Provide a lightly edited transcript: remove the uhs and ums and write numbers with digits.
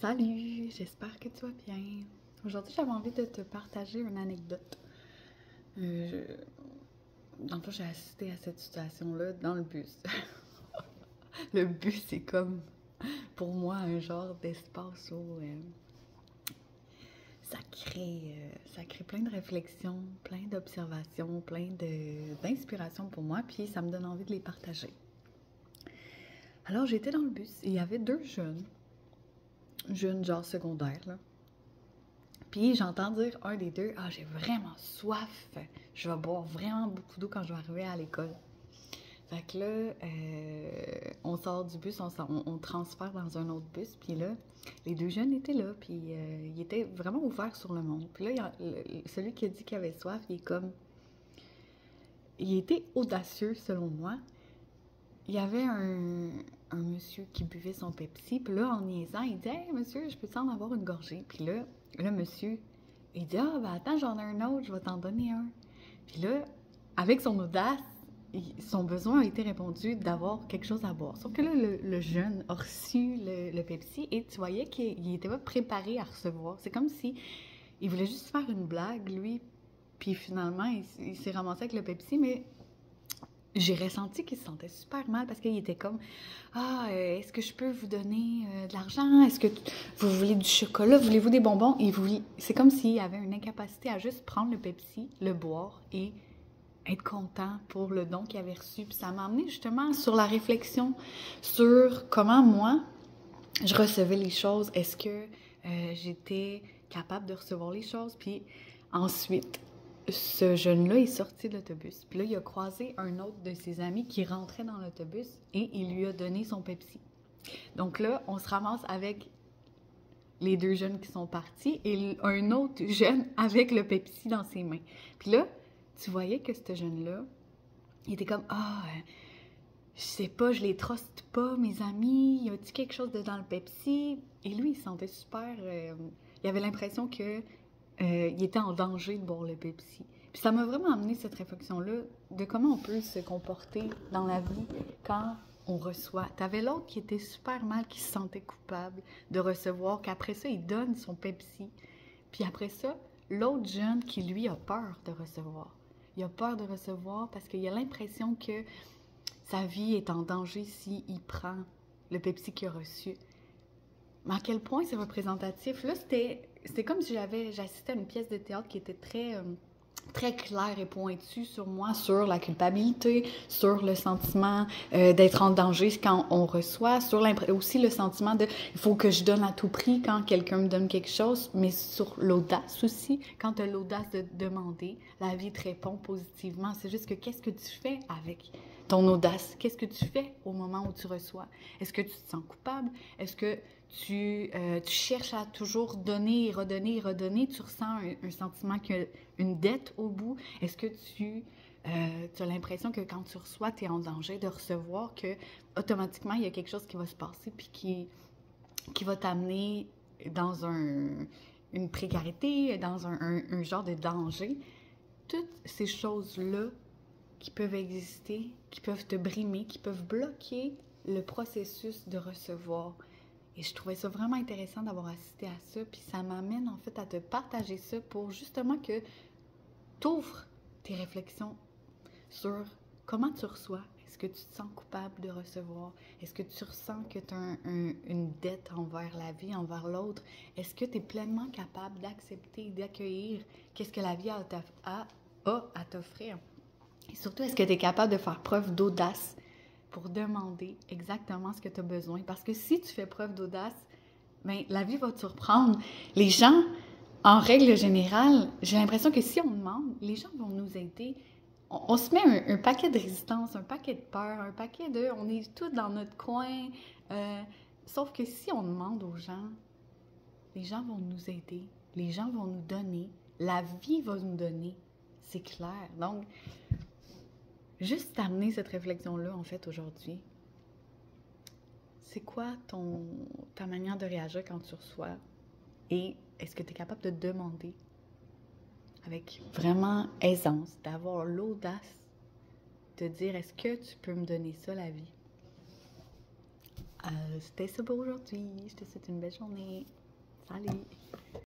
Salut, j'espère que tu vas bien. Aujourd'hui, j'avais envie de te partager une anecdote. Dans le fond, j'ai assisté à cette situation-là dans le bus. Le bus, c'est comme, pour moi, un genre d'espace où ça crée plein de réflexions, plein d'observations, d'inspirations pour moi, puis ça me donne envie de les partager. Alors, j'étais dans le bus et il y avait deux jeunes genre secondaires, là. Puis j'entends dire un des deux, ah, j'ai vraiment soif, je vais boire vraiment beaucoup d'eau quand je vais arriver à l'école. Fait que là, on sort du bus, on transfère dans un autre bus, puis là, les deux jeunes étaient là, puis ils étaient vraiment ouverts sur le monde. Puis là, celui qui a dit qu'il avait soif, il était audacieux selon moi. Il y avait un monsieur qui buvait son Pepsi, puis là, en niaisant, il dit « Hey, monsieur, je peux-tu en avoir une gorgée? » Puis là, le monsieur, il dit « Ah, ben attends, j'en ai un autre, je vais t'en donner un. » Puis là, avec son audace, son besoin a été répondu d'avoir quelque chose à boire. Sauf que là, le jeune a reçu le Pepsi et tu voyais qu'il n'était pas préparé à recevoir. C'est comme si il voulait juste faire une blague, lui, puis finalement, il s'est ramassé avec le Pepsi, mais j'ai ressenti qu'il se sentait super mal parce qu'il était comme « Ah, est-ce que je peux vous donner de l'argent? Est-ce que vous voulez du chocolat? Voulez-vous des bonbons? » C'est comme s'il avait une incapacité à juste prendre le Pepsi, le boire et être content pour le don qu'il avait reçu. Puis ça m'a amené justement sur la réflexion sur comment moi, je recevais les choses. Est-ce que j'étais capable de recevoir les choses? Puis ensuite, ce jeune-là est sorti de l'autobus. Puis là, il a croisé un autre de ses amis qui rentrait dans l'autobus et il lui a donné son Pepsi. Donc là, on se ramasse avec les deux jeunes qui sont partis et un autre jeune avec le Pepsi dans ses mains. Puis là, tu voyais que ce jeune-là, il était comme « Ah, je sais pas, je les truste pas, mes amis. Y a-t-il quelque chose dans le Pepsi? » Et lui, il se sentait super... il avait l'impression que il était en danger de boire le Pepsi. Puis ça m'a vraiment amené cette réflexion-là de comment on peut se comporter dans la vie quand on reçoit. T'avais l'autre qui était super mal, qui se sentait coupable de recevoir, qu'après ça, il donne son Pepsi. Puis après ça, l'autre jeune qui, lui, a peur de recevoir. Il a peur de recevoir parce qu'il a l'impression que sa vie est en danger s'il prend le Pepsi qu'il a reçu. Mais à quel point c'est représentatif? Là, c'était comme si j'assistais à une pièce de théâtre qui était très claire et pointue sur moi, sur la culpabilité, sur le sentiment d'être en danger quand on reçoit, sur aussi le sentiment de il faut que je donne à tout prix quand quelqu'un me donne quelque chose, mais sur l'audace aussi, quand tu as l'audace de demander, la vie te répond positivement. C'est juste que qu'est-ce que tu fais avec ton audace? Qu'est-ce que tu fais au moment où tu reçois? Est-ce que tu te sens coupable? Est-ce que tu cherches à toujours donner et redonner et redonner? Tu ressens un sentiment qu'il y a une dette au bout? Est-ce que tu as l'impression que quand tu reçois, tu es en danger de recevoir, que automatiquement, il y a quelque chose qui va se passer puis qui va t'amener dans une précarité, dans un genre de danger? Toutes ces choses-là qui peuvent exister, qui peuvent te brimer, qui peuvent bloquer le processus de recevoir. Et je trouvais ça vraiment intéressant d'avoir assisté à ça, puis ça m'amène en fait à te partager ça pour justement que tu ouvres tes réflexions sur comment tu reçois. Est-ce que tu te sens coupable de recevoir? Est-ce que tu ressens que tu as une dette envers la vie, envers l'autre? Est-ce que tu es pleinement capable d'accepter, d'accueillir qu'est-ce que la vie a à t'offrir? Et surtout, est-ce que tu es capable de faire preuve d'audace pour demander exactement ce que tu as besoin? Parce que si tu fais preuve d'audace, bien, la vie va te surprendre. Les gens, en règle générale, j'ai l'impression que si on demande, les gens vont nous aider. On se met un paquet de résistance, un paquet de peur, un paquet de... On est tous dans notre coin. Sauf que si on demande aux gens, les gens vont nous aider. Les gens vont nous donner. La vie va nous donner. C'est clair. Donc, juste t'amener cette réflexion-là, en fait, aujourd'hui. C'est quoi ta manière de réagir quand tu reçois? Et est-ce que tu es capable de demander avec vraiment aisance, d'avoir l'audace de dire est-ce que tu peux me donner ça, la vie? C'était ça pour aujourd'hui. Je te souhaite une belle journée. Salut!